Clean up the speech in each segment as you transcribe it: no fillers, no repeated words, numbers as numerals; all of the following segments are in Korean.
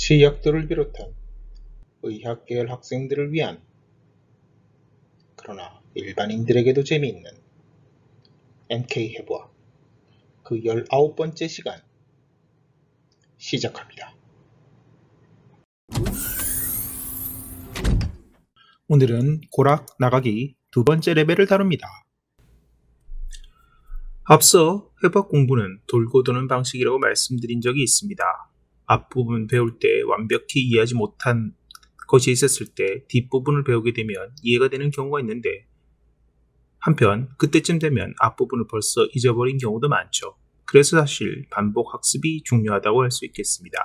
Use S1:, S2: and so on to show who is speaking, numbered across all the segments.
S1: 치의학도를 비롯한 의학계열 학생들을 위한, 그러나 일반인들에게도 재미있는 MK해부학 그 19번째 시간 시작합니다. 오늘은 고락 나가기 두 번째 레벨을 다룹니다. 앞서 해부학 공부는 돌고 도는 방식이라고 말씀드린 적이 있습니다. 앞부분 배울 때 완벽히 이해하지 못한 것이 있었을 때 뒷부분을 배우게 되면 이해가 되는 경우가 있는데, 한편 그때쯤 되면 앞부분을 벌써 잊어버린 경우도 많죠. 그래서 사실 반복 학습이 중요하다고 할 수 있겠습니다.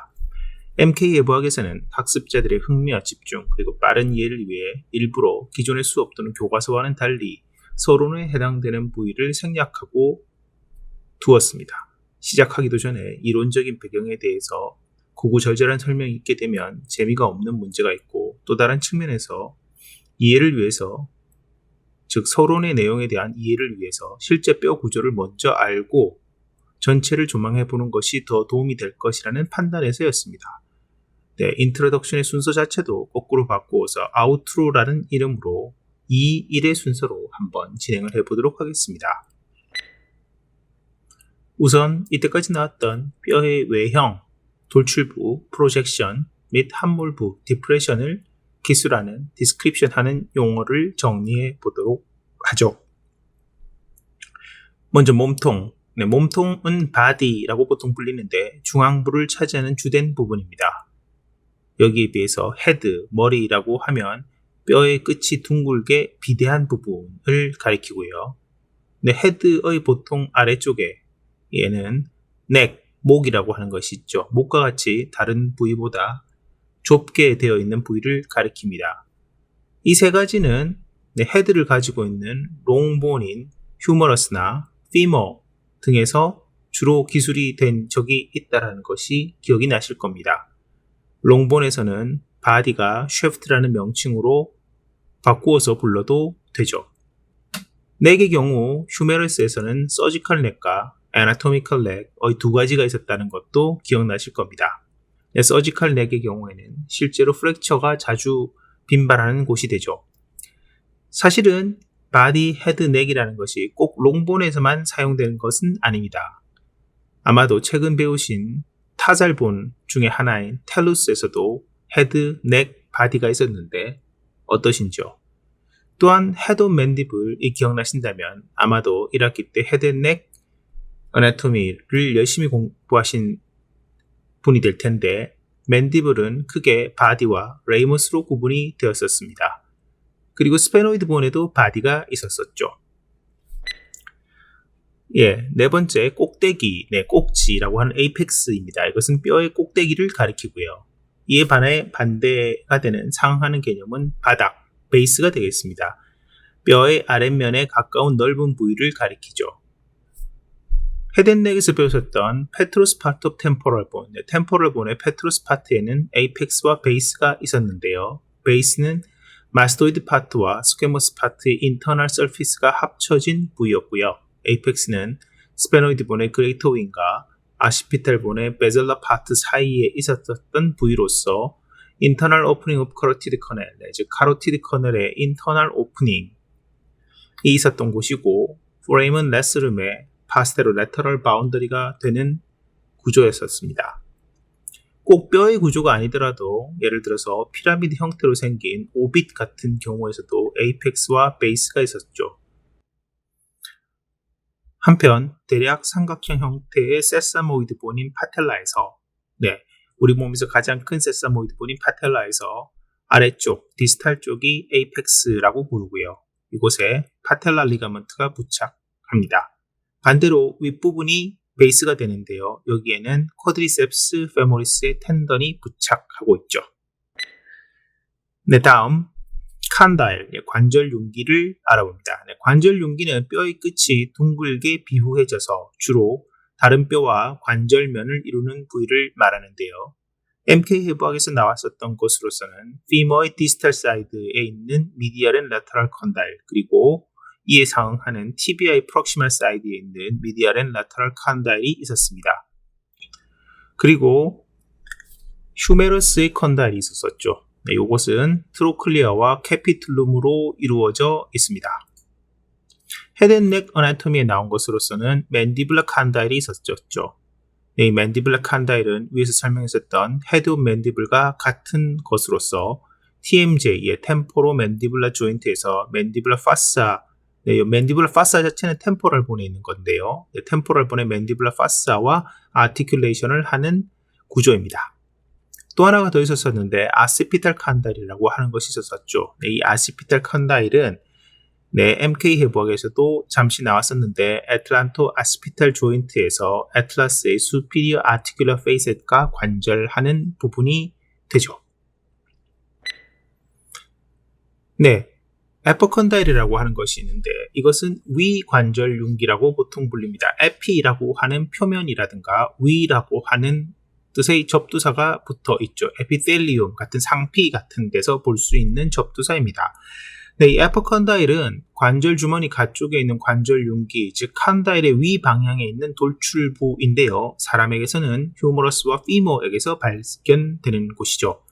S1: MK예부학에서는 학습자들의 흥미와 집중 그리고 빠른 이해를 위해 일부러 기존의 수업 또는 교과서와는 달리 서론에 해당되는 부위를 생략하고 두었습니다. 시작하기도 전에 이론적인 배경에 대해서 구구절절한 설명이 있게 되면 재미가 없는 문제가 있고, 또 다른 측면에서 이해를 위해서, 즉 서론의 내용에 대한 이해를 위해서 실제 뼈 구조를 먼저 알고 전체를 조망해보는 것이 더 도움이 될 것이라는 판단에서였습니다. 인트로덕션의 순서 자체도 거꾸로 바꾸어서 아우트로라는 이름으로 2-1의 순서로 한번 진행을 해보도록 하겠습니다. 우선 이때까지 나왔던 뼈의 외형, 돌출부, 프로젝션 및 함몰부, 디프레션을 기술하는, 디스크립션 하는 용어를 정리해 보도록 하죠. 먼저 몸통. 몸통은 바디라고 보통 불리는데 중앙부를 차지하는 주된 부분입니다. 여기에 비해서 헤드, 머리라고 하면 뼈의 끝이 둥글게 비대한 부분을 가리키고요. 헤드의 보통 아래쪽에 얘는 넥, 목이라고 하는 것이 있죠. 목과 같이 다른 부위보다 좁게 되어 있는 부위를 가리킵니다. 이 세 가지는 헤드를 가지고 있는 롱본인 휴머러스나 피머 등에서 주로 기술이 된 적이 있다는 것이 기억이 나실 겁니다. 롱본에서는 바디가 쉐프트라는 명칭으로 바꾸어서 불러도 되죠. 넥의 경우 휴메러스에서는 서지컬 넥과 애나토미컬 넥의 두 가지가 있었다는 것도 기억나실 겁니다. 서지컬 넥의 경우에는 실제로 프랙처가 자주 빈발하는 곳이 되죠. 사실은 바디, 헤드, 넥이라는 것이 꼭 롱본에서만 사용되는 것은 아닙니다. 아마도 최근 배우신 타살본 중에 하나인 텔루스에서도 헤드, 넥, 바디가 있었는데 어떠신지요? 또한 헤드 맨디블이 기억나신다면 아마도 1학기 때 헤드, 넥, 애나토미를 열심히 공부하신 분이 될 텐데, 맨디블은 크게 바디와 레이머스로 구분이 되었었습니다. 그리고 스페노이드 본에도 바디가 있었었죠. 네 번째 꼭대기, 꼭지라고 하는 에이펙스입니다. 이것은 뼈의 꼭대기를 가리키고요. 이에 반해 반대가 되는 상하는 개념은 바닥, 베이스가 되겠습니다. 뼈의 아랫면에 가까운 넓은 부위를 가리키죠. 헤드넥에서 배우셨던 페트로스 파트 오브 템포럴 본, 템포럴 본의 페트로스 파트에는 에이펙스와 베이스가 있었는데요. 베이스는 마스토이드 파트와 스퀘머스 파트의 인터널 서피스가 합쳐진 부위였고요. 에이펙스는 스페노이드 본의 그레이터 윙과 아시피탈 본의 베젤라 파트 사이에 있었던 부위로서 인터널 오프닝 오브 카로티드 커넬, 즉 카로티드 커넬의 인터널 오프닝이 있었던 곳이고, 포레임은 레스룸의 파스테로 레터럴 바운더리가 되는 구조였었습니다. 꼭 뼈의 구조가 아니더라도 예를 들어서 피라미드 형태로 생긴 오빗 같은 경우에서도 에이펙스와 베이스가 있었죠. 한편 대략 삼각형 형태의 세사모이드 본인 파텔라에서, 우리 몸에서 가장 큰 세사모이드 본인 파텔라에서 아래쪽, 디스탈 쪽이 에이펙스라고 부르고요. 이곳에 파텔라 리가먼트가 부착합니다. 반대로 윗부분이 베이스가 되는데요. 여기에는 쿼드리셉스 페모리스의 텐던이 부착하고 있죠. 다음 칸다일, 관절 융기를 알아봅니다. 관절 융기는 뼈의 끝이 둥글게 비후해져서 주로 다른 뼈와 관절면을 이루는 부위를 말하는데요. MK해부학에서 나왔었던 것으로서는 피머의 디스탈 사이드에 있는 미디얼 앤 레터럴 컨다일, 그리고 이에 상응하는 TBI 프록시멀 사이드에 있는 미디얼 앤 레터럴 컨다일이 있었습니다. 그리고 휴메러스의 컨다일이 있었었죠. 네, 이것은 트로클리아와 캐피툴룸으로 이루어져 있습니다. 헤드앤넥 어나토미에 나온 것으로서는 맨디블라 칸다일이 있었죠. 네, 이 맨디블라 칸다일은 위에서 설명했었던 헤드 오브 맨디블과 같은 것으로서 TMJ의 템포로 맨디블라 조인트에서 맨디블라 파사, 네, 맨디블라 파사 자체는 템포럴 본에 있는 건데요. 네, 템포럴 본의 맨디블라 파사와 아티큘레이션을 하는 구조입니다. 또 하나가 더 있었었는데 아시피탈 칸다일이라고 하는 것이 있었었죠. 네, 이 아시피탈 칸다일은 네, MK 해부학에서도 잠시 나왔었는데 애틀란토 아시피탈 조인트에서 애틀라스의 superior articular facet과 관절하는 부분이 되죠. 네, 에퍼컨다일이라고 하는 것이 있는데 이것은 위관절 융기라고 보통 불립니다. 에피라고 하는 표면이라든가 위라고 하는 뜻의 접두사가 붙어 있죠. 에피텔리움 같은 상피 같은 데서 볼 수 있는 접두사입니다. 네, 이 에퍼컨다일은 관절 주머니 가쪽에 있는 관절 융기, 즉 칸다일의 위 방향에 있는 돌출부인데요. 사람에게서는 휴머러스와 피머에게서 발견되는 곳이죠.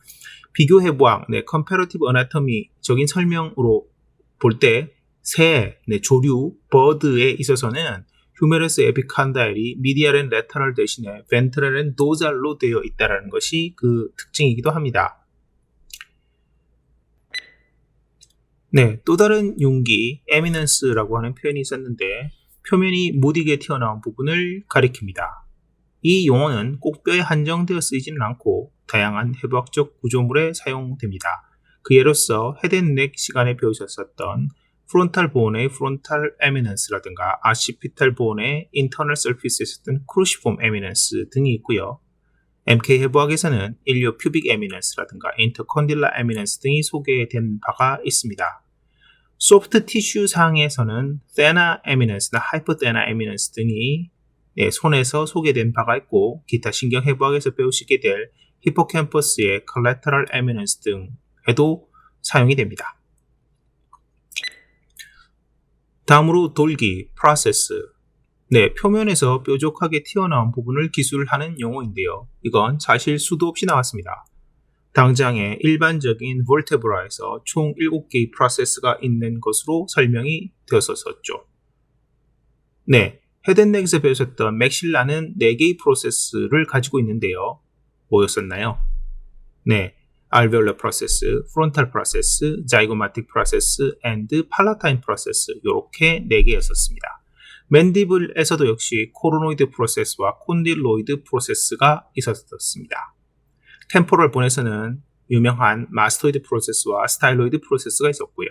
S1: 비교 해부학, 네, 컴패러티브 어나토미적인 설명으로 볼 때 새, 네, 조류, 버드에 있어서는 휴메러스 에피칸다일이 미디얼 앤 레터럴 대신에 벤트럴 앤 도잘로 되어 있다는 것이 그 특징이기도 합니다. 네, 또 다른 융기, 에미넌스라고 하는 표현이 있었는데 표면이 무디게 튀어나온 부분을 가리킵니다. 이 용어는 꼭 뼈에 한정되어 쓰이지는 않고 다양한 해부학적 구조물에 사용됩니다. 그 예로서 헤드앤넥 시간에 배우셨었던 프론탈 본의 프론탈 에미넌스라든가 아시피탈 본의 인터널 서피스에 있었던 크루시폼 에미넌스 등이 있고요. MK 해부학에서는 일리오 퓨빅 에미넌스라든가 인터컨딜라 에미넌스 등이 소개된 바가 있습니다. 소프트 티슈 상에서는 테나 에미넌스나 하이퍼테나 에미넌스 등이 손에서 소개된 바가 있고 기타 신경 해부학에서 배우시게 될 히포캠퍼스의 컬래터럴 에미넌스 등에도 사용이 됩니다. 다음으로 돌기, 프로세스. 네, 표면에서 뾰족하게 튀어나온 부분을 기술하는 용어인데요. 이건 사실 수도 없이 나왔습니다. 당장의 일반적인 볼테브라에서 총 7개의 프로세스가 있는 것으로 설명이 되었었죠. 네, 헤드앤넥에서 배우셨던 맥실라는 4개의 프로세스를 가지고 있는데요. 뭐였었나요? 네, 알베올러 프로세스, 프론탈 프로세스, 자이고마틱 프로세스, 앤드 팔라타인 프로세스 이렇게 4개였었습니다. 맨디블에서도 역시 코로노이드 프로세스와 콘딜로이드 프로세스가 있었습니다. 템포럴 본에서는 유명한 마스토이드 프로세스와 스타일로이드 프로세스가 있었고요.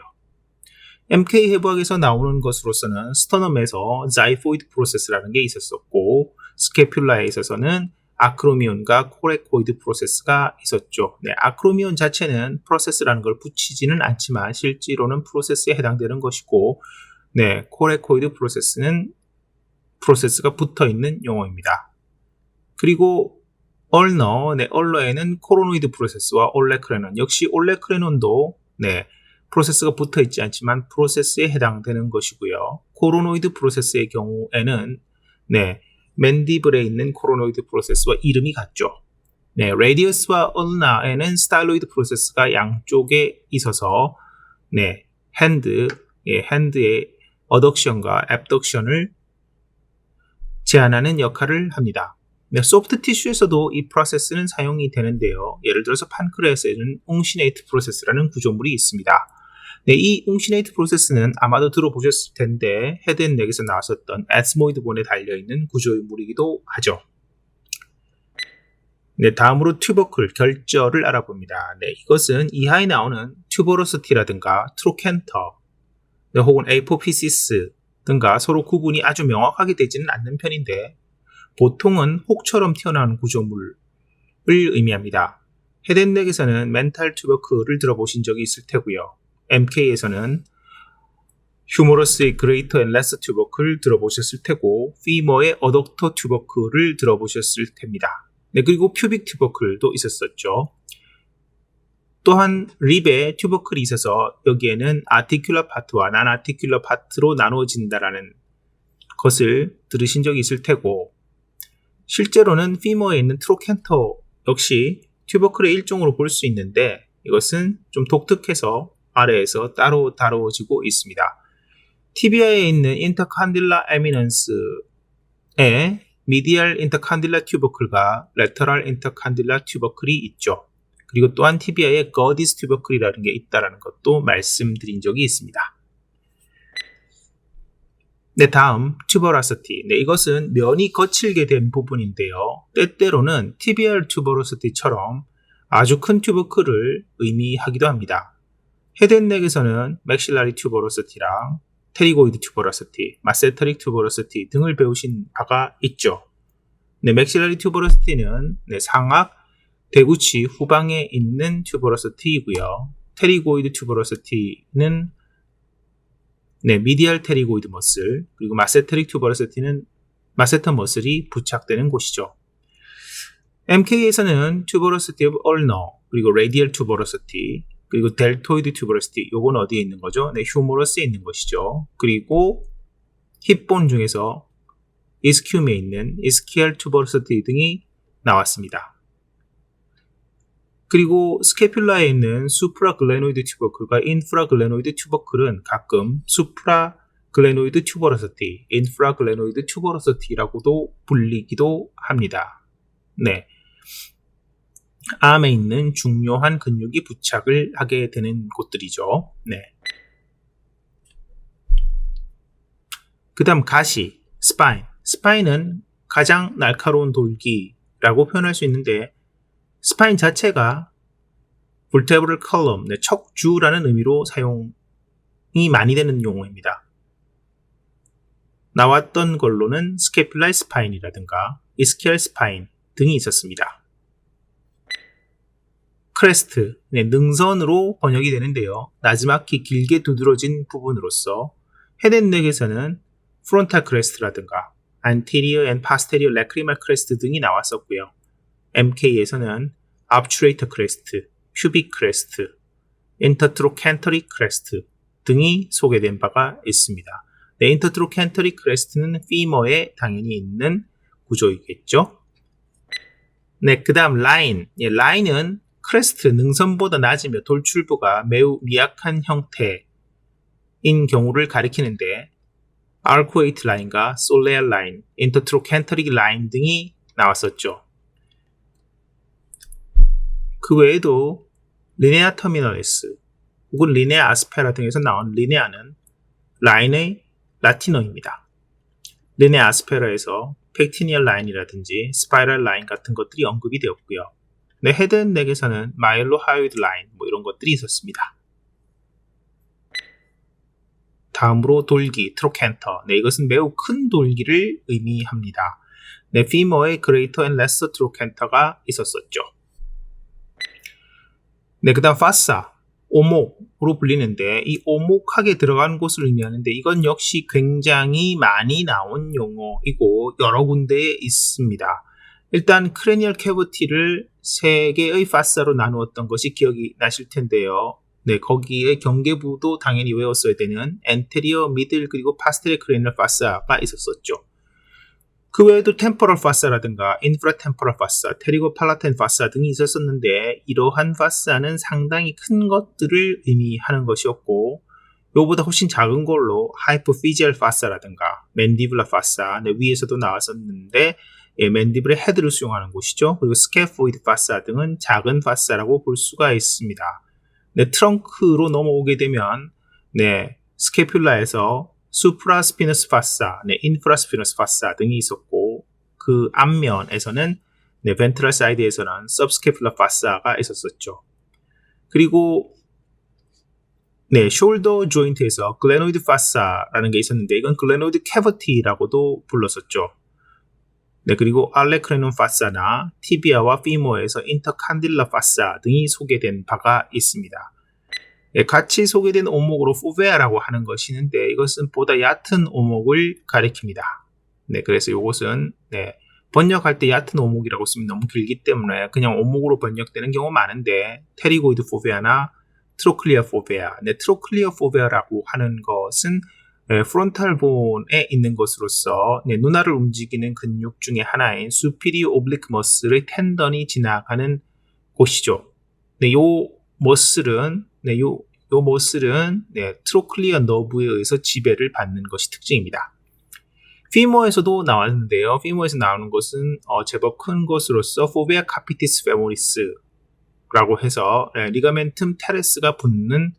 S1: MK 해부학에서 나오는 것으로서는 스터넘에서 자이포이드 프로세스라는 게 있었었고 스케퓰라에 있어서는 아크로미온과 코레코이드 프로세스가 있었죠. 네, 아크로미온 자체는 프로세스라는 걸 붙이지는 않지만 실제로는 프로세스에 해당되는 것이고 네, 코레코이드 프로세스는 프로세스가 붙어 있는 용어입니다. 그리고 얼너, 네, 얼너에는 코로노이드 프로세스와 올레크레논, 역시 올레크레논도 네, 프로세스가 붙어 있지 않지만 프로세스에 해당되는 것이고요. 코로노이드 프로세스의 경우에는 네, 맨디블에 있는 코로노이드 프로세스와 이름이 같죠. 네, 레디어스와 얼나에는 스타일로이드 프로세스가 양쪽에 있어서 네, 핸드의 어덕션과 앱덕션을 제한하는 역할을 합니다. 네, 소프트 티슈에서도 이 프로세스는 사용이 되는데요. 예를 들어서 판크레아스에는 웅시네이트 프로세스라는 구조물이 있습니다. 네, 이 웅시네이트 프로세스는 아마도 들어보셨을 텐데 헤드앤넥에서 나왔었던 에스모이드 본에 달려있는 구조물이기도 하죠. 네, 다음으로 튜버클, 결절을 알아봅니다. 네, 이것은 이하에 나오는 튜버로시티라든가 트로켄터, 네, 혹은 에이포피시스 등과 서로 구분이 아주 명확하게 되지는 않는 편인데 보통은 혹처럼 튀어나오는 구조물을 의미합니다. 헤드앤넥에서는 멘탈 튜버클을 들어보신 적이 있을 테고요. MK에서는 휴머러스의 그레이터 앤 레서 튜버클을 들어보셨을 테고 피머의 어덕터 튜버클을 들어보셨을 테입니다. 네, 그리고 퓨빅 튜버클도 있었었죠. 또한 립에 튜버클이 있어서 여기에는 아티큘러 파트와 난 아티큘러 파트로 나누어진다라는 것을 들으신 적이 있을 테고 실제로는 피머에 있는 트로켄터 역시 튜버클의 일종으로 볼 수 있는데 이것은 좀 독특해서 아래에서 따로 다뤄지고 있습니다. 티비아에 있는 인터칸딜라 에미넌스에 미디얼 인터칸딜라 튜버클과 레터럴 인터칸딜라 튜버클이 있죠. 그리고 또한 티비아에 거디스 튜버클이라는 게 있다는 것도 말씀드린 적이 있습니다. 네, 다음 튜버러시티. 네, 이것은 면이 거칠게 된 부분인데요. 때때로는 티비알 튜버러시티처럼 아주 큰 튜버클을 의미하기도 합니다. 헤드앤넥에서는 맥실라리 튜버러시티랑 테리고이드 튜버러시티, 마세터릭 튜버러시티 등을 배우신 바가 있죠. 네, 맥실라리 튜버러시티는 상악 대구치 후방에 있는 튜버러시티이고요. 테리고이드 튜버러시티는 미디얼 테리고이드 머슬, 그리고 마세터릭 튜버러시티는 마세터 머슬이 부착되는 곳이죠. MK에서는 튜버러시티 오브 얼너, 그리고 레디얼 튜버러시티, 그리고 델토이드 튜버러시티, 요건 어디에 있는 거죠? 네, 휴머러스에 있는 것이죠. 그리고 힙본 중에서 이스큐미에 있는 이스키얼 튜버러시티 등이 나왔습니다. 그리고 스케퓰라에 있는 수프라글레노이드 튜버클과 인프라글레노이드 튜버클은 가끔 수프라글레노이드 튜버러시티, 인프라글레노이드 튜버러시티라고도 불리기도 합니다. 네, 암에 있는 중요한 근육이 부착을 하게 되는 곳들이죠. 네. 그 다음 가시, 스파인. 스파인은 가장 날카로운 돌기라고 표현할 수 있는데 스파인 자체가 vertebral column, 척주라는 의미로 사용이 많이 되는 용어입니다. 나왔던 걸로는 스케퓰라이 스파인이라든가 이스키얼 스파인 등이 있었습니다. 크레스트, 능선으로 번역이 되는데요. 나지막히 길게 두드러진 부분으로서 헤드앤넥에서는 프론탈 크레스트라든가 anterior and posterior lacrimal crest 등이 나왔었고요. MK에서는 obturator crest, pubic crest, intertrochanteric crest 등이 소개된 바가 있습니다. 네, intertrochanteric crest는 femo에 당연히 있는 구조이겠죠. 네, 그 다음 라인. 라인은 크레스트, 능선보다 낮으며 돌출부가 매우 미약한 형태인 경우를 가리키는데 arcuate 라인과 soleal 라인, intertrochanteric 라인 등이 나왔었죠. 그 외에도 리네아 터미널리스 혹은 리네아 아스페라 등에서 나온 리네아는 라인의 라틴어입니다. 리네아 아스페라에서 팩티니얼 라인이라든지 스파이럴 라인 같은 것들이 언급이 되었고요. 헤드앤넥에서는 마일로 하이오이드 라인 이런 것들이 있었습니다. 다음으로 돌기, 트로캔터. 이것은 매우 큰 돌기를 의미합니다. 피머의 그레이터 앤 레서 트로캔터가 있었었죠. 그 다음 파사, 오목으로 불리는데 이 오목하게 들어간 곳을 의미하는데 이건 역시 굉장히 많이 나온 용어이고 여러 군데에 있습니다. 일단 크레니얼 캐비티를 세 개의 파사로 나누었던 것이 기억이 나실 텐데요. 거기에 경계부도 당연히 외웠어야 되는 엔테리어, 미들, 그리고 파스테리어 크레니얼 파사가 있었었죠. 그 외에도 템포럴 파사라든가 인프라 템포럴 파사, 테리고 팔라텐 파사 등이 있었었는데 이러한 파사는 상당히 큰 것들을 의미하는 것이었고 요보다 훨씬 작은 걸로 하이포피지얼 파사라든가 맨디블라 파사, 위에서도 나왔었는데 맨디블의 헤드를 수용하는 곳이죠. 그리고 스캐포이드 파사 등은 작은 파사라고 볼 수가 있습니다. 트렁크로 넘어오게 되면 스캐퓰라에서 수프라스피너스 파사, 인프라스피너스 파사 등이 있었고 그 앞면에서는 벤트럴 사이드에서는 subscapular 파사가 있었었죠. 그리고 숄더 조인트에서 글레노이드 파사라는 게 있었는데 이건 글레노이드 캐비티라고도 불렀었죠. 그리고 알레크레논 파사나 티비아와 피모에서 인터칸딜라 파사 등이 소개된 바가 있습니다. 같이 소개된 오목으로 포베아라고 하는 것이 있는데 이것은 보다 얕은 오목을 가리킵니다. 그래서 이것은 번역할 때 얕은 오목이라고 쓰면 너무 길기 때문에 그냥 오목으로 번역되는 경우가 많은데 테리고이드 포베아나 트로클리어 포베아, 트로클리어 포베아라고 하는 것은 프론탈 본에 있는 것으로서 눈알을 움직이는 근육 중에 하나인 수피리오 오블리크 머슬의 텐던이 지나가는 곳이죠. 네, 요 머슬은 트로클리어 너브에 의해서 지배를 받는 것이 특징입니다. 피모에서도 나왔는데요. 피모에서 나오는 것은 제법 큰 것으로서 포비아 카피티스 페모리스라고 해서 리가멘툼 테레스가 붙는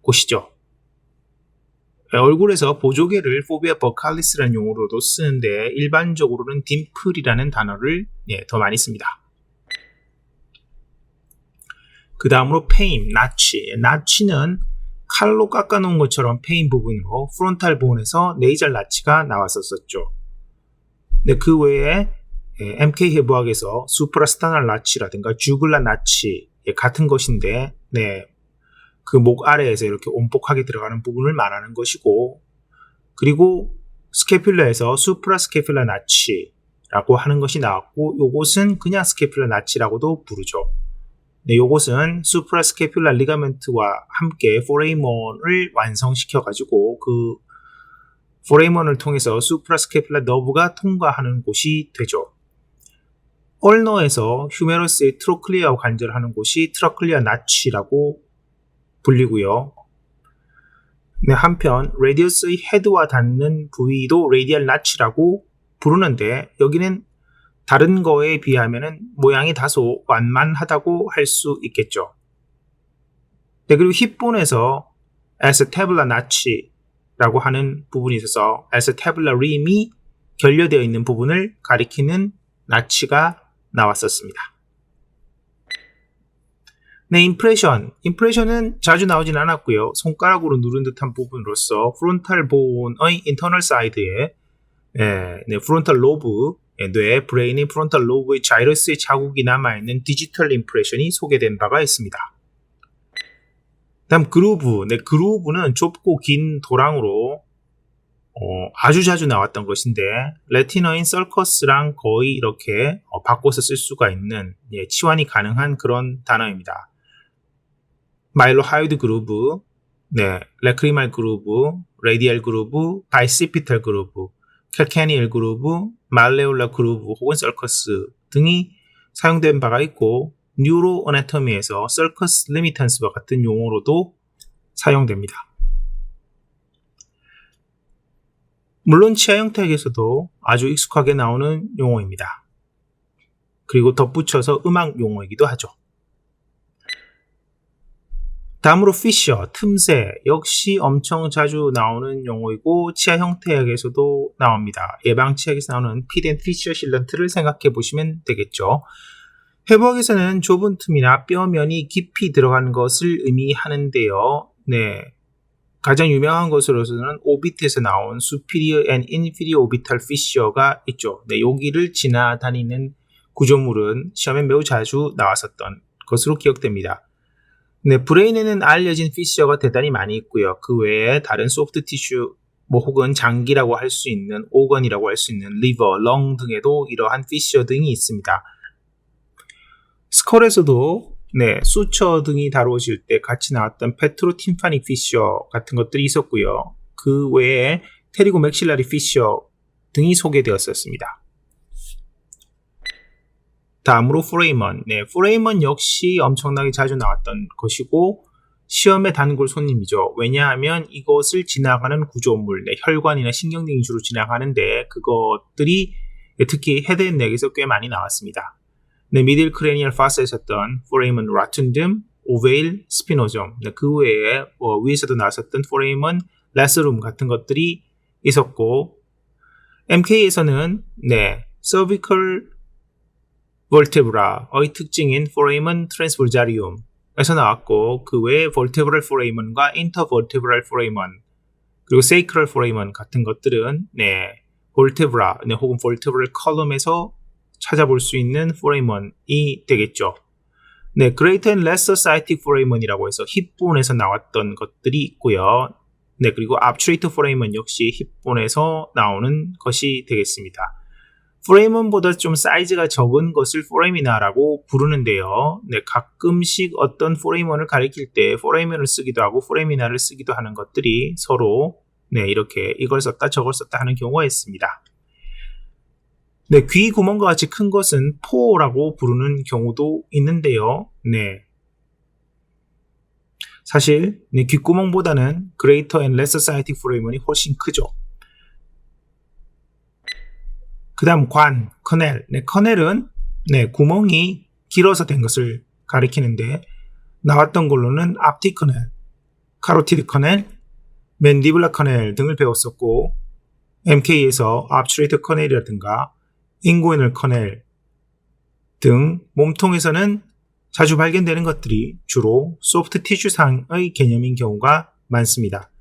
S1: 곳이죠. 얼굴에서 보조개를 포비아 버칼리스라는 용어로도 쓰는데 일반적으로는 딤플이라는 단어를 더 많이 씁니다. 그 다음으로 페임, 나치는 칼로 깎아놓은 것처럼 페임 부분으로 프론탈 본에서 네이잘 나치가 나왔었죠. 네, 그 외에 MK 해부학에서 수프라스타날 나치라든가 주글라 나치 같은 것인데 그 목 아래에서 이렇게 온폭하게 들어가는 부분을 말하는 것이고, 그리고 스케퓰라에서 수프라스케퓰라 나치라고 하는 것이 나왔고, 요것은 그냥 스케퓰라 나치라고도 부르죠. 네, 요것은 수프라스케퓰라 리가멘트와 함께 포레이먼을 완성시켜가지고 그 포레이먼을 통해서 수프라스케퓰라 너브가 통과하는 곳이 되죠. 얼너에서 휴메러스의 트로클리어 관절하는 곳이 트로클리어 나치라고 불리고요. 네, 한편 레디어스의 헤드와 닿는 부위도 레디얼 나치라고 부르는데 여기는 다른 거에 비하면 모양이 다소 완만하다고 할 수 있겠죠. 네, 그리고 힙본에서 에스테블라 나치라고 하는 부분이 있어서 에스테블라 림이 결여되어 있는 부분을 가리키는 나치가 나왔었습니다. 네, 임프레션은 자주 나오진 않았고요. 손가락으로 누른 듯한 부분으로서 프론탈 본의 인터널 사이드에 프론탈 로브, 뇌, 브레인의 프론탈 로브의 자이러스의 자국이 남아있는 디지털 임프레션이 소개된 바가 있습니다. 다음 그루브는 좁고 긴 도랑으로 아주 자주 나왔던 것인데 레티너인 서커스랑 거의 이렇게 바꿔서 쓸 수가 있는 치환이 가능한 그런 단어입니다. 마일로하이드 그루브, 레크리말 그루브, 레디얼 그루브, 바이시피탈 그루브, 캘캐니엘 그루브, 말레올라 그루브 혹은 서커스 등이 사용된 바가 있고 뉴로 어나토미에서 서커스 리미탄스와 같은 용어로도 사용됩니다. 물론 치아 형태학에서도 아주 익숙하게 나오는 용어입니다. 그리고 덧붙여서 음악 용어이기도 하죠. 다음으로 피셔, 틈새 역시 엄청 자주 나오는 용어이고 치아 형태학에서도 나옵니다. 예방치약에서 나오는 피드 앤 피셔 실런트를 생각해 보시면 되겠죠. 해부학에서는 좁은 틈이나 뼈면이 깊이 들어간 것을 의미하는데요. 가장 유명한 것으로서는 오빗에서 나온 superior and inferior orbital fissure가 있죠. 여기를 지나다니는 구조물은 시험에 매우 자주 나왔었던 것으로 기억됩니다. 브레인에는 알려진 피셔가 대단히 많이 있고요. 그 외에 다른 소프트 티슈 혹은 장기라고 할 수 있는 오건이라고 할 수 있는 리버, 렁 등에도 이러한 피셔 등이 있습니다. 스컬에서도 수처 등이 다루어질 때 같이 나왔던 페트로팀파닉 피셔 같은 것들이 있었고요. 그 외에 테리고 맥실라리 피셔 등이 소개되었었습니다. 다음으로 포레이먼. 포레이먼 역시 엄청나게 자주 나왔던 것이고 시험의 단골 손님이죠. 왜냐하면 이것을 지나가는 구조물, 혈관이나 신경 등이 주로 지나가는데 그것들이 특히 헤드 앤 넥에서 꽤 많이 나왔습니다. 미들 크레니얼 파스에 있었던 포레이먼 라툰듬, 오베일, 스피노점. 그 외에 위에서도 나왔었던 포레이먼 레스룸 같은 것들이 있었고 MK에서는 cervical vertebra의 특징인 foramen transversa리움에서 나왔고 그 외에 vertebral foramen과 intervertebral foramen 그리고 sacral foramen 같은 것들은 vertebra 혹은 vertebral column에서 찾아볼 수 있는 foramen이 되겠죠. greater and lesser sciatic foramen이라고 해서 힙본에서 나왔던 것들이 있고요. 그리고 obturator foramen 역시 힙본에서 나오는 것이 되겠습니다. 포레이먼보다 좀 사이즈가 적은 것을 포레미나라고 부르는데요. 가끔씩 어떤 포레이먼을 가리킬 때 포레이먼을 쓰기도 하고 포레미나를 쓰기도 하는 것들이 서로 이렇게 이걸 썼다 저걸 썼다 하는 경우가 있습니다. 네, 귀 구멍과 같이 큰 것은 포라고 부르는 경우도 있는데요. 네. 사실 네, 귓구멍보다는 Greater and Lesser Sciatic Foramen이 훨씬 크죠. 그 다음 관, 커넬. 네, 커넬은 네, 구멍이 길어서 된 것을 가리키는데 나왔던 걸로는 앞티 커넬, 카로티드 커넬, 맨디블라 커넬 등을 배웠었고 MK에서 obturator 커넬이라든가 인구이널 커넬 등 몸통에서는 자주 발견되는 것들이 주로 소프트 티슈상의 개념인 경우가 많습니다.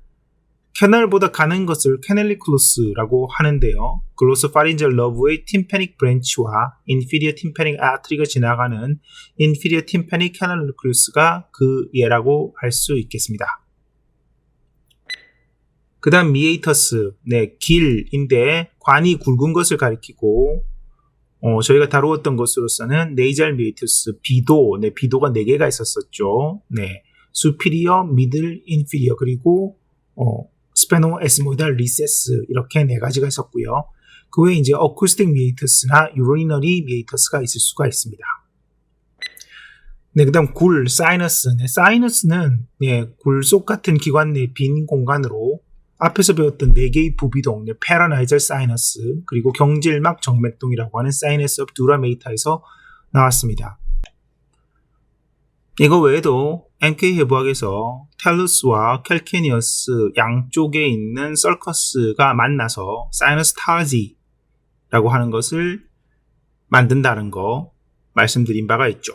S1: 캐널보다 가는 것을 캐넬리클루스라고 하는데요. 글로소파린젤 러브의 팀패닉 브랜치와 인피리어 팀패닉 아트리가 지나가는 인피리어 팀패닉 캐넬리클루스가 그 예라고 할 수 있겠습니다. 그 다음 미에이터스, 네, 길인데 관이 굵은 것을 가리키고 저희가 다루었던 것으로서는 네이잘 미에이터스, 비도, 네, 비도가 4개가 있었었죠. 네, 수피리어, 미들, 인피리어, 그리고 스페노 에스모이달 리세스 이렇게 4가지가 있었고요. 그 외에 이제 어쿠스틱 미에이터스나 유로리너리 미에이터스가 있을 수가 있습니다. 네, 그 다음 굴, 사이너스. 네, 사이너스는 네, 굴 속 같은 기관 내 빈 공간으로 앞에서 배웠던 4개의 부비동, 네, 패러나이절 사이너스, 그리고 경질막 정맥동이라고 하는 사이너스 업 두라 메이타에서 나왔습니다. 이거 외에도 MK 해부학에서 텔루스와 캘케니어스 양쪽에 있는 썰커스가 만나서 사이너스 타지라고 하는 것을 만든다는 거 말씀드린 바가 있죠.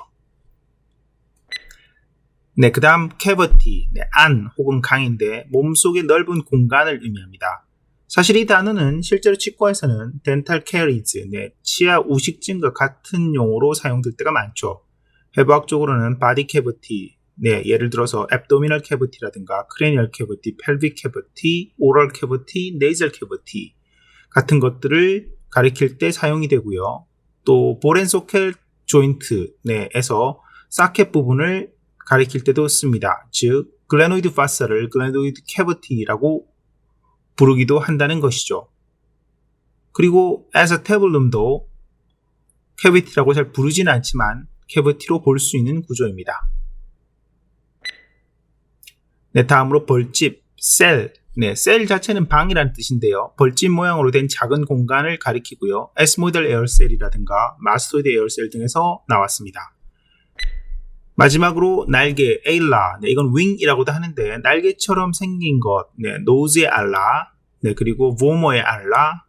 S1: 네, 그 다음 캐버티, 네, 안 혹은 강인데 몸속의 넓은 공간을 의미합니다. 사실 이 단어는 실제로 치과에서는 덴탈 캐리즈, 네, 치아 우식증과 같은 용어로 사용될 때가 많죠. 해부학적으로는 바디 캐버티, 네, 예를 들어서 앱도미널 캐버티라든가 크레니얼 캐버티, 펠빅 캐버티, 오럴 캐버티, 네이절 캐버티 같은 것들을 가리킬 때 사용이 되고요. 또 보렌소켈 조인트, 네에서 사켓 부분을 가리킬 때도 씁니다. 즉 글레노이드 파사를 글레노이드 캐버티라고 부르기도 한다는 것이죠. 그리고 에서테블룸도 캐비티라고 잘 부르지는 않지만 캐비티로 볼 수 있는 구조입니다. 네, 다음으로 벌집, 셀. 네, 셀 자체는 방이라는 뜻인데요. 벌집 모양으로 된 작은 공간을 가리키고요. 에스모이달 에어셀이라든가 마스토이드 에어셀 등에서 나왔습니다. 마지막으로 날개, 에일라. 네, 이건 윙이라고도 하는데 날개처럼 생긴 것. 네, 노즈의 알라. 네, 그리고 보머의 알라,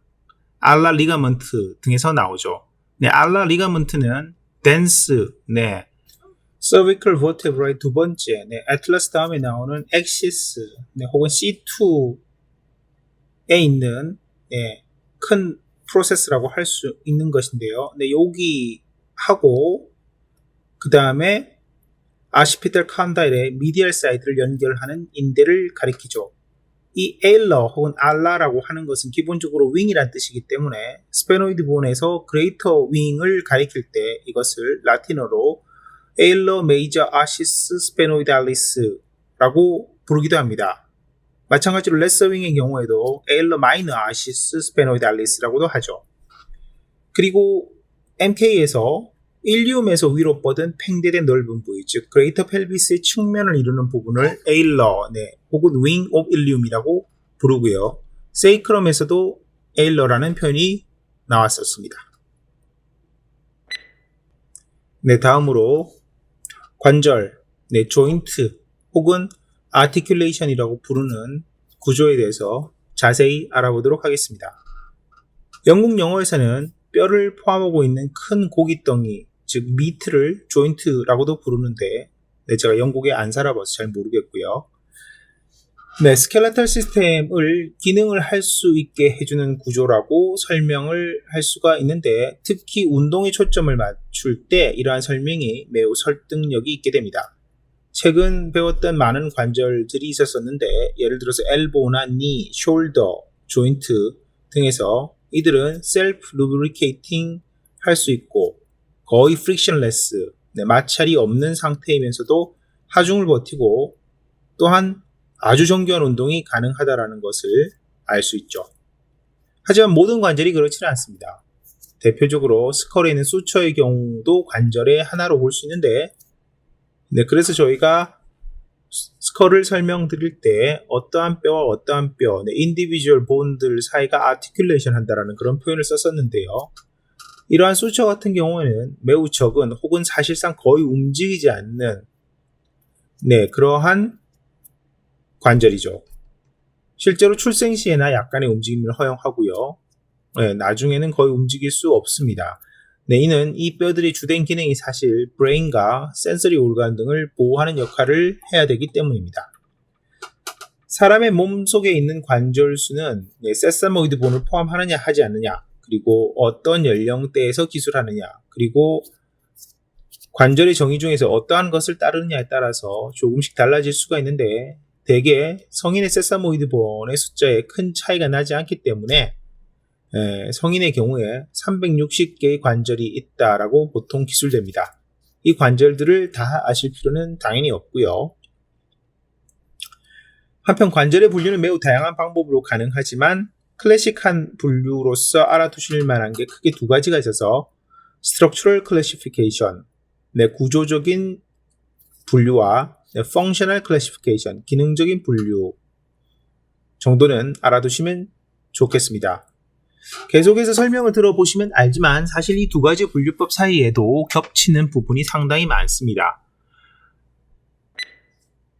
S1: 알라 리가먼트 등에서 나오죠. 네, 알라 리가먼트는 덴스, 네, cervical vertebrae 두 번째, 네, 애틀라스 다음에 나오는 엑시스, 네, 혹은 C2에 있는 네, 큰 프로세스라고 할 수 있는 것인데요. 네, 여기 하고 그 다음에 아시피탈 컨다일의 미디얼 사이드를 연결하는 인대를 가리키죠. 이 에일러 혹은 알라라고 하는 것은 기본적으로 윙이란 뜻이기 때문에 스페노이드 본에서 그레이터 윙을 가리킬 때 이것을 라틴어로 에일러 메이저 아시스 스페노이달리스라고 부르기도 합니다. 마찬가지로 레서 윙의 경우에도 에일러 마이너 아시스 스페노이달리스라고도 하죠. 그리고 MK에서 일리움에서 위로 뻗은 팽대된 넓은 부위, 즉 그레이터 펠비스의 측면을 이루는 부분을 에일러, 네, 혹은 윙 오브 일리움이라고 부르고요. 세이크럼에서도 에일러라는 표현이 나왔었습니다. 네, 다음으로 관절, 네, 조인트 혹은 아티큘레이션이라고 부르는 구조에 대해서 자세히 알아보도록 하겠습니다. 영국 영어에서는 뼈를 포함하고 있는 큰 고깃덩이, 즉 미트를 조인트라고도 부르는데 네, 제가 영국에 안 살아봐서 잘 모르겠고요. 네, 스켈레탈 시스템을 기능을 할 수 있게 해주는 구조라고 설명을 할 수가 있는데 특히 운동에 초점을 맞출 때 이러한 설명이 매우 설득력이 있게 됩니다. 최근 배웠던 많은 관절들이 있었었는데 예를 들어서 엘보나 니, 숄더, 조인트 등에서 이들은 셀프 루브리케이팅 할 수 있고 거의 프릭션레스, 네, 마찰이 없는 상태이면서도 하중을 버티고 또한 아주 정교한 운동이 가능하다는 것을 알 수 있죠. 하지만 모든 관절이 그렇지는 않습니다. 대표적으로 스컬에 있는 수처의 경우도 관절의 하나로 볼 수 있는데, 네, 그래서 저희가 스컬을 설명드릴 때 어떠한 뼈와 어떠한 뼈, 인디비주얼 본들 사이가 아티큘레이션 한다라는 그런 표현을 썼었는데요. 이러한 수처 같은 경우에는 매우 적은 혹은 사실상 거의 움직이지 않는 그러한 관절이죠. 실제로 출생 시에나 약간의 움직임을 허용하고요. 나중에는 거의 움직일 수 없습니다. 이는 이 뼈들의 주된 기능이 사실 브레인과 센서리 올간 등을 보호하는 역할을 해야 되기 때문입니다. 사람의 몸 속에 있는 관절수는 세사모이드 본을 포함하느냐 하지 않느냐, 그리고 어떤 연령대에서 기술하느냐, 그리고 관절의 정의 중에서 어떠한 것을 따르느냐에 따라서 조금씩 달라질 수가 있는데, 대개 성인의 세사모이드 본의 숫자에 큰 차이가 나지 않기 때문에 성인의 경우에 360개의 관절이 있다라고 보통 기술됩니다. 이 관절들을 다 아실 필요는 당연히 없고요. 한편 관절의 분류는 매우 다양한 방법으로 가능하지만 클래식한 분류로서 알아두실 만한 게 크게 두 가지가 있어서 Structural Classification, 구조적인 분류와 Functional Classification, 기능적인 분류 정도는 알아두시면 좋겠습니다. 계속해서 설명을 들어보시면 알지만 사실 이 두 가지 분류법 사이에도 겹치는 부분이 상당히 많습니다.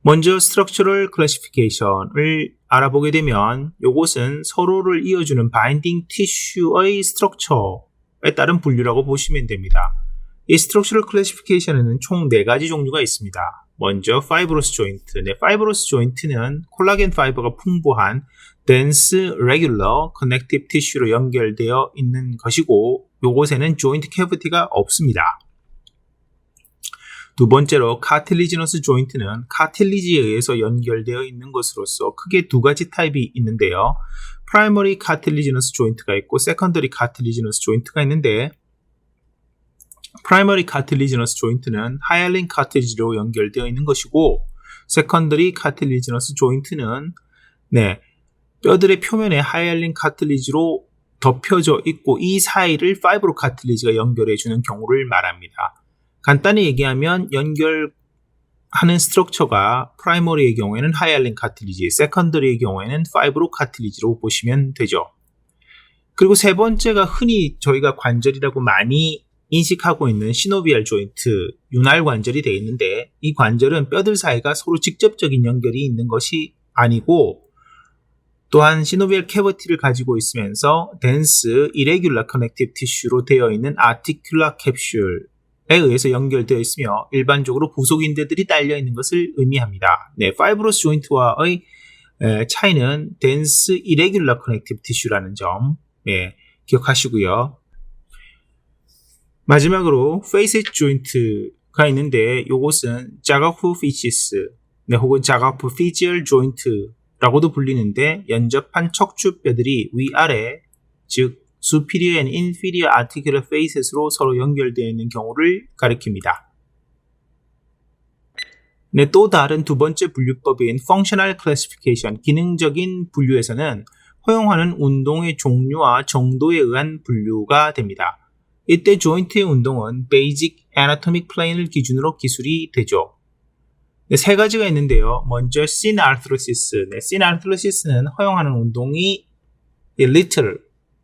S1: 먼저 Structural Classification을 알아보게 되면 이것은 서로를 이어주는 바인딩 티슈의 스트럭처에 따른 분류라고 보시면 됩니다. 이 Structural Classification에는 총 4가지 종류가 있습니다. 먼저 Fibrous Joint. Fibrous Joint는 콜라겐 파이버가 풍부한 dense regular connective tissue로 연결되어 있는 것이고 이곳에는 joint cavity가 없습니다. 두 번째로 cartilaginous joint는 카틸리지에 의해서 연결되어 있는 것으로서 크게 두 가지 타입이 있는데요. primary cartilaginous joint가 있고 secondary cartilaginous joint가 있는데, primary cartilaginous joint는 hyaline cartilage로 연결되어 있는 것이고 secondary cartilaginous joint는 뼈들의 표면에 하이알린 카틸리지로 덮여져 있고 이 사이를 파이브로 카틸리지가 연결해주는 경우를 말합니다. 간단히 얘기하면 연결하는 스트럭처가 프라이머리의 경우에는 하이알린 카틸리지, 세컨더리의 경우에는 파이브로 카틸리지로 보시면 되죠. 그리고 세 번째가 흔히 저희가 관절이라고 많이 인식하고 있는 시노비알 조인트, 윤활 관절이 되어 있는데 이 관절은 뼈들 사이가 서로 직접적인 연결이 있는 것이 아니고 또한 시노비얼 캐버티를 가지고 있으면서 dense irregular connective tissue로 되어 있는 articular capsule에 의해서 연결되어 있으며 일반적으로 부속인대들이 딸려 있는 것을 의미합니다. fibrous joint와의 차이는 dense irregular connective tissue라는 점 기억하시고요. 마지막으로 facet joint가 있는데 이것은 자가프 피시스 혹은 자가프 피지얼 조인트 라고도 불리는데 연접한 척추뼈들이 위아래, 즉 superior and inferior articular facet로 서로 연결되어 있는 경우를 가리킵니다. 또 다른 두 번째 분류법인 functional classification, 기능적인 분류에서는 허용하는 운동의 종류와 정도에 의한 분류가 됩니다. 이때 조인트의 운동은 basic anatomic plane을 기준으로 기술이 되죠. 세 가지가 있는데요. 먼저 synaesthesis. synaesthesis는 허용하는 운동이 little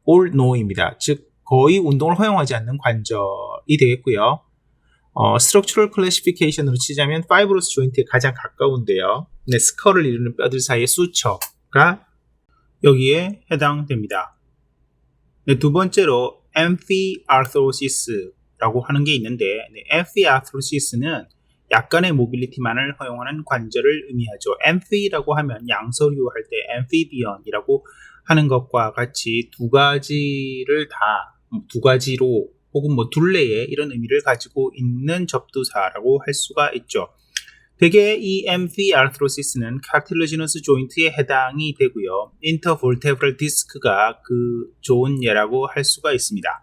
S1: or no입니다. 즉 거의 운동을 허용하지 않는 관절이 되겠고요. structural classification으로 치자면 fibrous joint에 가장 가까운데요. 스컬을 이루는 뼈들 사이의 수처가 여기에 해당됩니다. 두 번째로 amphiarthrosis라고 하는 게 있는데 amphiarthrosis는 약간의 모빌리티만을 허용하는 관절을 의미하죠. amphi라고 하면 양서류 할 때 amphibion이라고 하는 것과 같이 두 가지로 혹은 둘레의 이런 의미를 가지고 있는 접두사라고 할 수가 있죠. 대개 이 amphiarthrosis는 cartilaginous joint에 해당이 되고요. intervertebral disc가 그 좋은 예라고 할 수가 있습니다.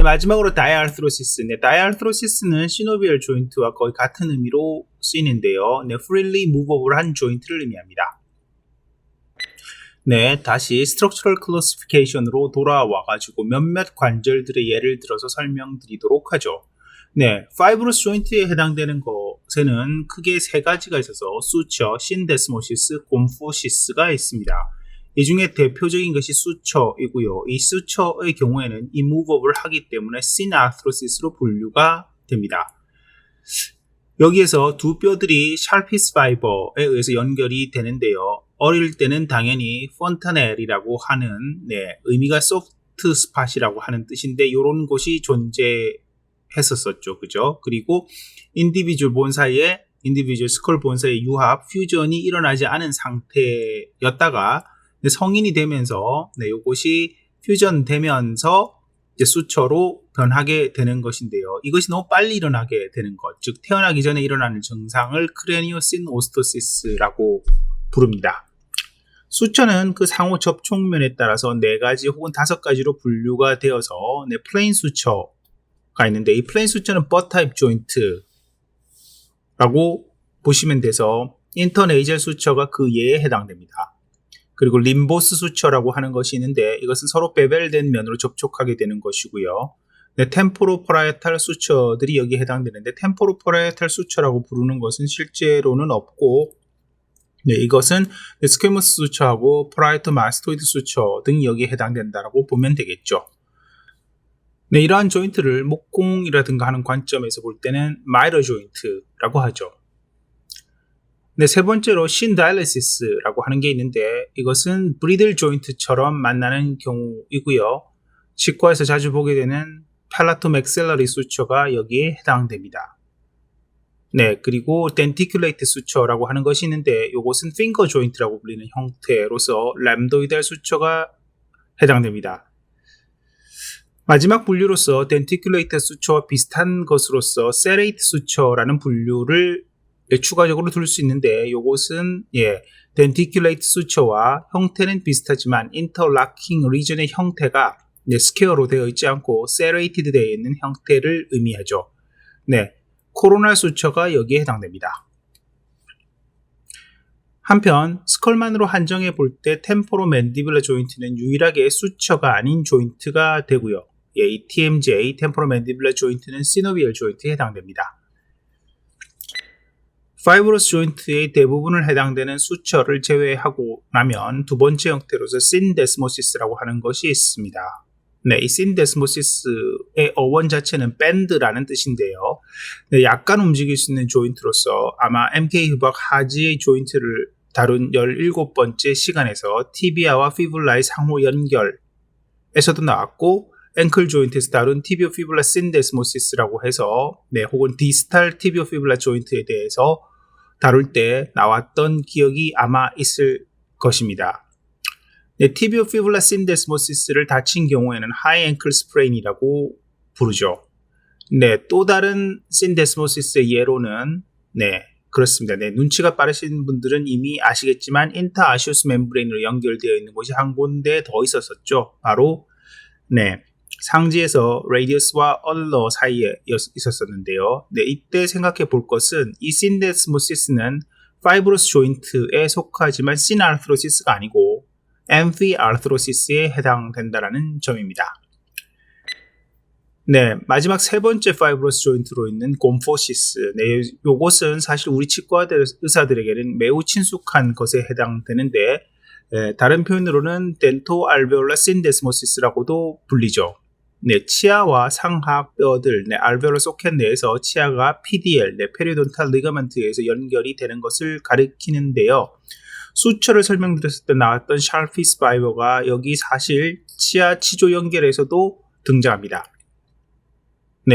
S1: 마지막으로 diarthrosis. diarthrosis는 synovial joint와 거의 같은 의미로 쓰이는데요. freely moveable한 joint를 의미합니다. 네, 다시 스트럭처럴 클래시피케이션으로 돌아와가지고 몇몇 관절들의 예를 들어서 설명드리도록 하죠. 네, 파이브러스 조인트에 해당되는 것에는 크게 세 가지가 있어서 수처, 신데스모시스, 곰포시스가 있습니다. 이 중에 대표적인 것이 수처이고요. 이 수처의 경우에는 이무버블 하기 때문에 시나아트로시스로 분류가 됩니다. 여기에서 두 뼈들이 샬피스 파이버에 의해서 연결이 되는데요. 어릴 때는 당연히 폰타넬이라고 하는 의미가 소프트 스팟이라고 하는 뜻인데 이런 곳이 존재했었었죠. 그죠? 그리고 인디비주얼 본 사이에 인디비주얼 스컬 본 사이에 유합, 퓨전이 일어나지 않은 상태였다가 성인이 되면서 이것이 퓨전되면서 이제 수처로 변하게 되는 것인데요. 이것이 너무 빨리 일어나게 되는 것, 즉 태어나기 전에 일어나는 증상을 크레니오시노스토시스라고 부릅니다. 수처는 그 상호 접촉면에 따라서 4가지 혹은 5가지로 분류가 되어서 플레인 수처가 있는데 이 플레인 수처는 버 타입 조인트라고 보시면 돼서 인터네이젤 수처가 그 예에 해당됩니다. 그리고 림보스 수처라고 하는 것이 있는데 이것은 서로 베벨된 면으로 접촉하게 되는 것이고요. 템포로파라이탈 수처들이 여기에 해당되는데 템포로파라이탈 수처라고 부르는 것은 실제로는 없고 이것은 스퀘머스 수처하고 파라이토마스토이드 수처 등이 여기에 해당된다라고 보면 되겠죠. 이러한 조인트를 목공이라든가 하는 관점에서 볼 때는 마이너 조인트라고 하죠. 세 번째로 신다일리시스라고 하는 게 있는데 이것은 브리들 조인트처럼 만나는 경우이고요. 치과에서 자주 보게 되는 팔라토맥셀러리 수처가 여기에 해당됩니다. 그리고 덴티큘레이트 수처라고 하는 것이 있는데 이것은 핑거 조인트라고 불리는 형태로서 람도이달 수처가 해당됩니다. 마지막 분류로서 덴티큘레이트 수처와 비슷한 것으로서 세레이트 수처라는 분류를 추가적으로 둘 수 있는데 이것은 덴티큘레이트 수처와 형태는 비슷하지만 인터라킹 리전의 형태가 스퀘어로 되어 있지 않고 세레이티드 되어 있는 형태를 의미하죠. 코로날 수처가 여기에 해당됩니다. 한편 스컬만으로 한정해 볼 때 템포로맨디블러 조인트는 유일하게 수처가 아닌 조인트가 되고요. 이 TMJ, 템포로맨디블러 조인트는 시노비얼 조인트에 해당됩니다. 파이브러스 조인트의 대부분을 해당되는 수처를 제외하고 나면 두 번째 형태로서 신데스모시스라고 하는 것이 있습니다. 이 신데스모시스의 어원 자체는 밴드라는 뜻인데요. 약간 움직일 수 있는 조인트로서 아마 MK 휴박 하지의 조인트를 다룬 17번째 시간에서 티비아와 피블라의 상호 연결에서도 나왔고 앵클 조인트에서 다룬 티비오 피블라 신데스모시스라고 해서 혹은 디스탈 티비오 피블라 조인트에 대해서 다룰 때 나왔던 기억이 아마 있을 것입니다. 티비오 피블라 신데스모시스를 다친 경우에는 하이 앵클 스프레인이라고 부르죠. 또 다른 신데스모시스의 예로는 그렇습니다. 눈치가 빠르신 분들은 이미 아시겠지만 인터아시오스 멤브레인으로 연결되어 있는 곳이 한 군데 더 있었었죠. 바로 상지에서 레디어스와 얼러 사이에 있었었는데요. 이때 생각해 볼 것은 이 신데스모시스는 파이브러스 조인트에 속하지만 시나아트로시스가 아니고 엠피아트로시스에 해당된다라는 점입니다. 마지막 세 번째 파이브러스 조인트로 있는 곰포시스. 이것은 사실 우리 치과 의사들에게는 매우 친숙한 것에 해당되는데 다른 표현으로는 덴토 알베올라 신데스모시스라고도 불리죠. 치아와 상하 뼈들, 알베올라 소켓 내에서 치아가 PDL, 페리오돈탈 리가먼트에서 연결이 되는 것을 가리키는데요. 수처를 설명드렸을 때 나왔던 샬피스 파이버가 여기 사실 치아 치조 연결에서도 등장합니다.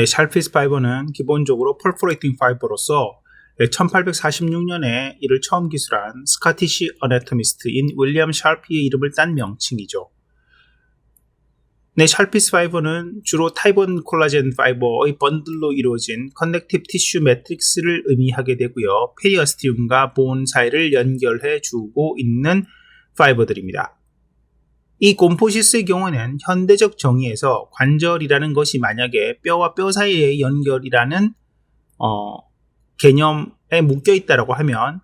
S1: 샬피스 파이버는 기본적으로 퍼포레이팅 파이버로서 1846년에 이를 처음 기술한 스카티시 어네토미스트인 윌리엄 샬피의 이름을 딴 명칭이죠. 샬피스 파이버는 주로 타입 1 콜라겐 파이버의 번들로 이루어진 커넥티브 티슈 매트릭스를 의미하게 되고요. 페리오스티움과 본 사이를 연결해 주고 있는 파이버들입니다. 이 곰포시스의 경우에는 현대적 정의에서 관절이라는 것이 만약에 뼈와 뼈 사이의 연결이라는 개념에 묶여 있다라고 하면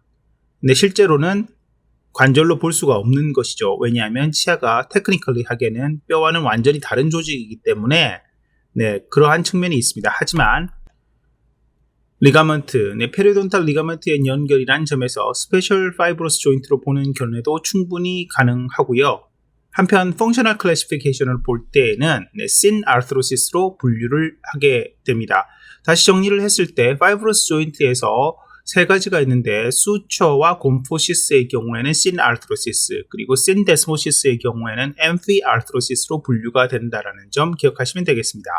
S1: 실제로는 관절로 볼 수가 없는 것이죠. 왜냐하면 치아가 테크니컬리 하기에는 뼈와는 완전히 다른 조직이기 때문에 그러한 측면이 있습니다. 하지만 리가먼트, 페리돈탈 리가먼트의 연결이란 점에서 스페셜 파이브러스 조인트로 보는 견해도 충분히 가능하고요. 한편 펑셔널 클래시피케이션을 볼 때에는 신 아르트로시스로 분류를 하게 됩니다. 다시 정리를 했을 때 파이브러스 조인트에서 세 가지가 있는데 수처와 곰포시스의 경우에는 신 아르트로시스, 그리고 신 데스모시스의 경우에는 엠피 아르트로시스로 분류가 된다는 점 기억하시면 되겠습니다.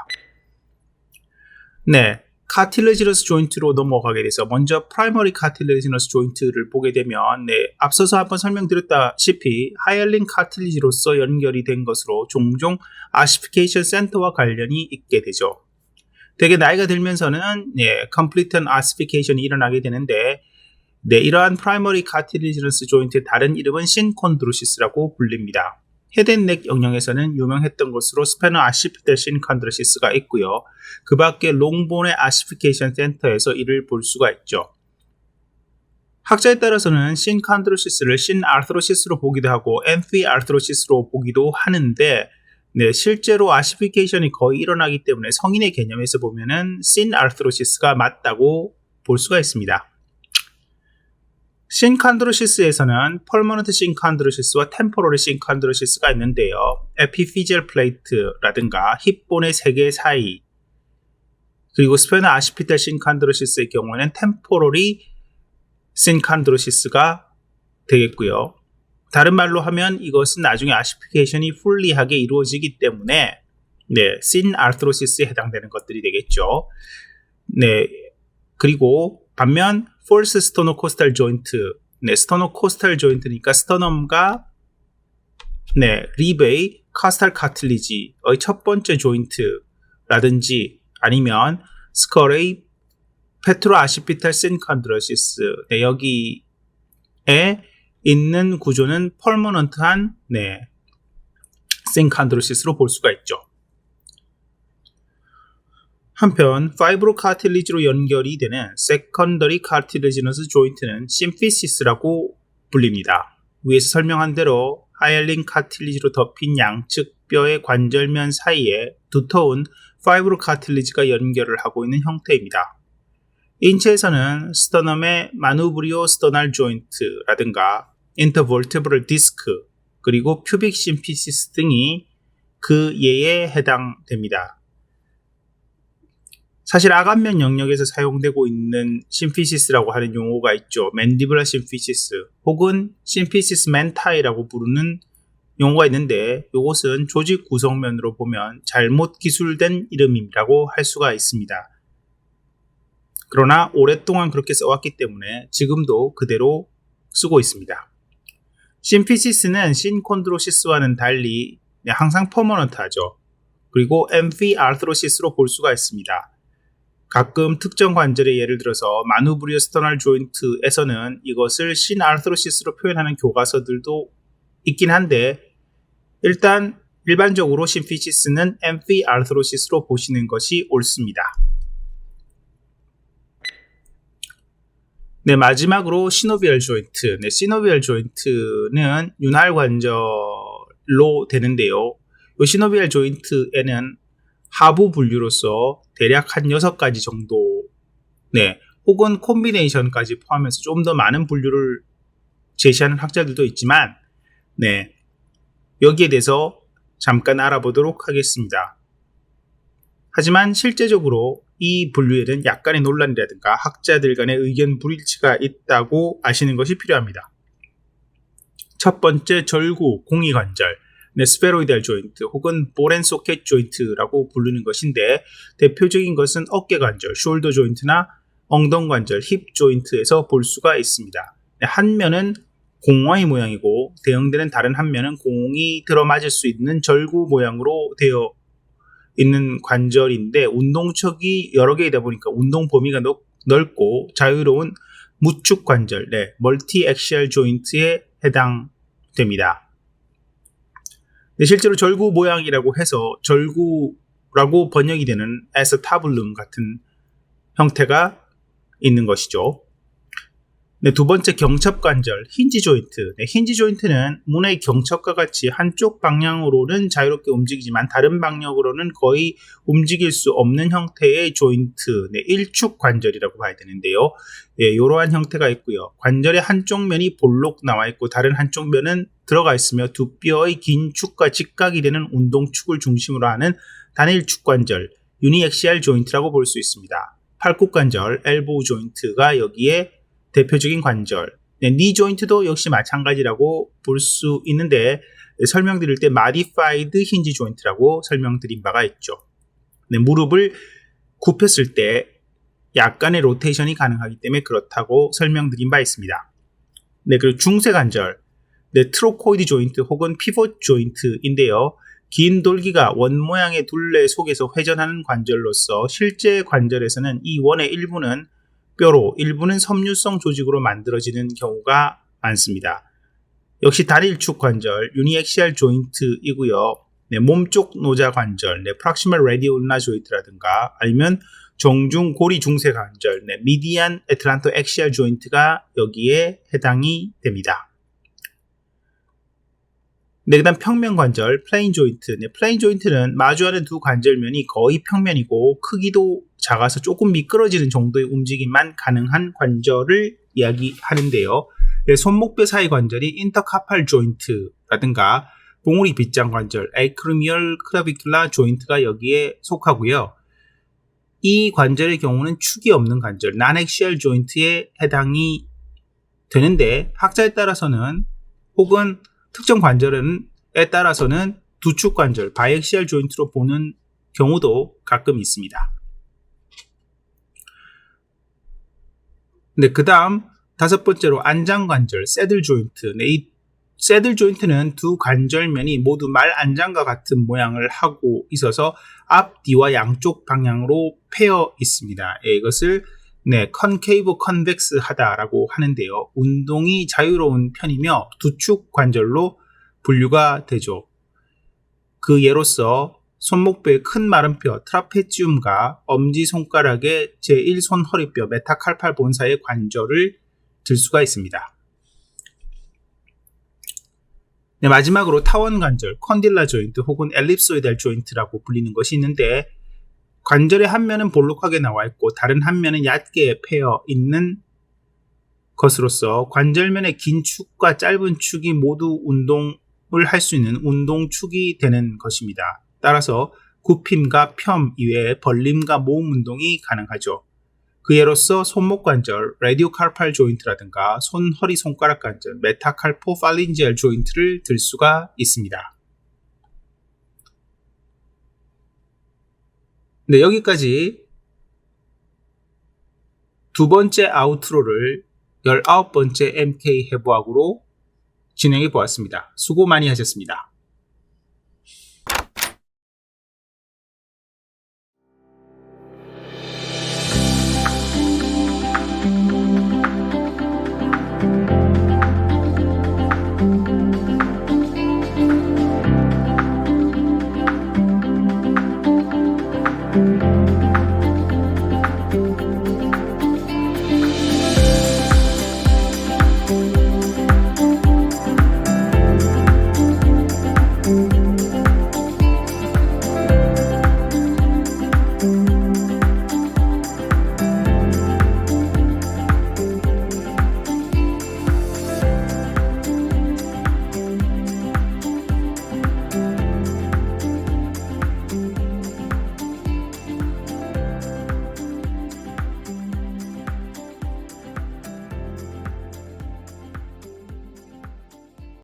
S1: 카틸레지너스 조인트로 넘어가게 돼서 먼저 프라이머리 카틸레지너스 조인트를 보게 되면 앞서서 한번 설명드렸다시피 하이얼린 카틸리지로서 연결이 된 것으로 종종 아시피케이션 센터와 관련이 있게 되죠. 되게 나이가 들면서는 컴플리트한 아시피케이션이 일어나게 되는데 이러한 프라이머리 카틸리지너스 조인트의 다른 이름은 신콘드로시스라고 불립니다. 헤드앤넥 영역에서는 유명했던 것으로 스페너 아시피텔 신콘드로시스가 있고요. 그 밖에 롱본의 아시피케이션 센터에서 이를 볼 수가 있죠. 학자에 따라서는 신콘드로시스를 신아르트로시스로 보기도 하고 엠피 아르트로시스로 보기도 하는데 실제로 아시피케이션이 거의 일어나기 때문에 성인의 개념에서 보면은 신아르트로시스가 맞다고 볼 수가 있습니다. 신콘드로시스에서는 퍼머넌트 신콘드로시스와 템포러리 신콘드로시스가 있는데요. 에피피지얼 플레이트라든가 힙본의 3개 사이, 그리고 스페너 아시피텔 신콘드로시스의 경우에는 템포러리 신콘드로시스가 되겠고요. 다른 말로 하면 이것은 나중에 아시피케이션이 풀리하게 이루어지기 때문에 신아르트로시스에 해당되는 것들이 되겠죠. 그리고 반면 폴스 스토노코스탈 조인트, 스토노코스탈 조인트니까 스터넘과 립의 카스탈 카틸리지의 첫 번째 조인트라든지 아니면 스컬의 페트로 아시피탈 신콘드로시스, 여기에 있는 구조는 펄머넌트한 신콘드로시스로 볼 수가 있죠. 한편 파이브로 카틸리지로 연결이 되는 세컨더리 카틸리지너스 조인트는 심피시스라고 불립니다. 위에서 설명한 대로 하이얼린 카틸리지로 덮인 양측 뼈의 관절면 사이에 두터운 파이브로 카틸리지가 연결을 하고 있는 형태입니다. 인체에서는 스터넘의 마누브리오 스터날 조인트라든가 인터볼티브럴 디스크, 그리고 퓨빅 심피시스 등이 그 예에 해당됩니다. 사실 아간면 영역에서 사용되고 있는 심피시스라고 하는 용어가 있죠. 맨디블라 심피시스 혹은 심피시스 멘타이라고 부르는 용어가 있는데 이것은 조직 구성면으로 보면 잘못 기술된 이름이라고 할 수가 있습니다. 그러나 오랫동안 그렇게 써왔기 때문에 지금도 그대로 쓰고 있습니다. 심피시스는 신콘드로시스와는 달리 항상 퍼머넌트하죠. 그리고 엠피 아르트로시스로 볼 수가 있습니다. 가끔 특정 관절의 예를 들어서 마누브리오 스터널 조인트에서는 이것을 신아르트로시스로 표현하는 교과서들도 있긴 한데 일단 일반적으로 심피시스는 엠피 아르트로시스로 보시는 것이 옳습니다. 마지막으로 시노비얼 조인트. 시노비얼 조인트는 윤활 관절로 되는데요. 이 시노비얼 조인트에는 하부 분류로서 대략 한 6가지 정도, 혹은 콤비네이션까지 포함해서 좀 더 많은 분류를 제시하는 학자들도 있지만, 여기에 대해서 잠깐 알아보도록 하겠습니다. 하지만 실제적으로 이 분류에는 약간의 논란이라든가 학자들 간의 의견 불일치가 있다고 아시는 것이 필요합니다. 첫 번째 절구, 공이관절, 스페로이달 조인트 혹은 볼앤소켓 조인트라고 부르는 것인데 대표적인 것은 어깨관절, 숄더 조인트나 엉덩관절, 힙 조인트에서 볼 수가 있습니다. 한 면은 공의 모양이고 대응되는 다른 한 면은 공이 들어맞을 수 있는 절구 모양으로 되어 있는 관절인데 운동척이 여러 개이다 보니까 운동 범위가 넓고 자유로운 무축 관절, 멀티 액시얼 조인트에 해당됩니다. 실제로 절구 모양이라고 해서 절구라고 번역이 되는 에서타블룸 같은 형태가 있는 것이죠. 네, 두 번째 경첩관절, 힌지 조인트. 네, 힌지 조인트는 문의 경첩과 같이 한쪽 방향으로는 자유롭게 움직이지만 다른 방향으로는 거의 움직일 수 없는 형태의 조인트, 네, 일축 관절이라고 봐야 되는데요. 예, 이러한 형태가 있고요. 관절의 한쪽 면이 볼록 나와 있고 다른 한쪽 면은 들어가 있으며 두 뼈의 긴 축과 직각이 되는 운동축을 중심으로 하는 단일축 관절, 유니액시알 조인트라고 볼 수 있습니다. 팔굽관절, 엘보우 조인트가 여기에 대표적인 관절. 네, 니 조인트도 역시 마찬가지라고 볼 수 있는데 설명드릴 때 modified hinge joint라고 설명드린 바가 있죠. 네, 무릎을 굽혔을 때 약간의 로테이션이 가능하기 때문에 그렇다고 설명드린 바 있습니다. 네, 그리고 중쇄관절, 네, 트로코이드 조인트 혹은 피봇 조인트인데요. 긴 돌기가 원 모양의 둘레 속에서 회전하는 관절로서 실제 관절에서는 이 원의 일부는 뼈로 일부는 섬유성 조직으로 만들어지는 경우가 많습니다. 역시 단일축 관절, 유니액시알 조인트이고요. 네, 몸쪽 노자 관절, 네, 프락시멀 레디올나 조인트라든가 아니면 정중 고리 중쇄 관절, 네, 미디안 애틀란토 엑시알 조인트가 여기에 해당이 됩니다. 네, 그 다음 평면 관절, 플레인 조인트. 네, 플레인 조인트는 마주하는 두 관절면이 거의 평면이고 크기도 작아서 조금 미끄러지는 정도의 움직임만 가능한 관절을 이야기하는데요. 네, 손목뼈 사이 관절이 인터카팔 조인트라든가 봉우리 빗장 관절, 에이크로미얼 클라비큘라 조인트가 여기에 속하고요. 이 관절의 경우는 축이 없는 관절, 난엑시얼 조인트에 해당이 되는데 학자에 따라서는 혹은 특정 관절에 따라서는 두축 관절, 바이엑시얼 조인트로 보는 경우도 가끔 있습니다. 네, 그 다음 다섯 번째로 안장 관절, 새들 조인트. 네, 이 새들 조인트는 두 관절면이 모두 말 안장과 같은 모양을 하고 있어서 앞뒤와 양쪽 방향으로 패여 있습니다. 예, 이것을 네, 컨케이브 컨벡스 하다라고 하는데요. 운동이 자유로운 편이며 두축 관절로 분류가 되죠. 그 예로서 손목뼈의 큰 마른 뼈 트라페지움과 엄지손가락의 제1손 허리뼈 메타칼팔 본사의 관절을 들 수가 있습니다. 네, 마지막으로 타원 관절, 컨딜라 조인트 혹은 엘립소이달 조인트라고 불리는 것이 있는데 관절의 한 면은 볼록하게 나와 있고 다른 한 면은 얕게 패여 있는 것으로서 관절면의 긴 축과 짧은 축이 모두 운동을 할 수 있는 운동축이 되는 것입니다. 따라서 굽힘과 펴 이외에 벌림과 모음 운동이 가능하죠. 그 예로서 손목 관절, 라디오칼팔 조인트라든가 손, 허리, 손가락 관절, 메타칼포 팔린지얼 조인트를 들 수가 있습니다. 네, 여기까지 두 번째 아우트로를 19번째 MK 해부학으로 진행해 보았습니다. 수고 많이 하셨습니다.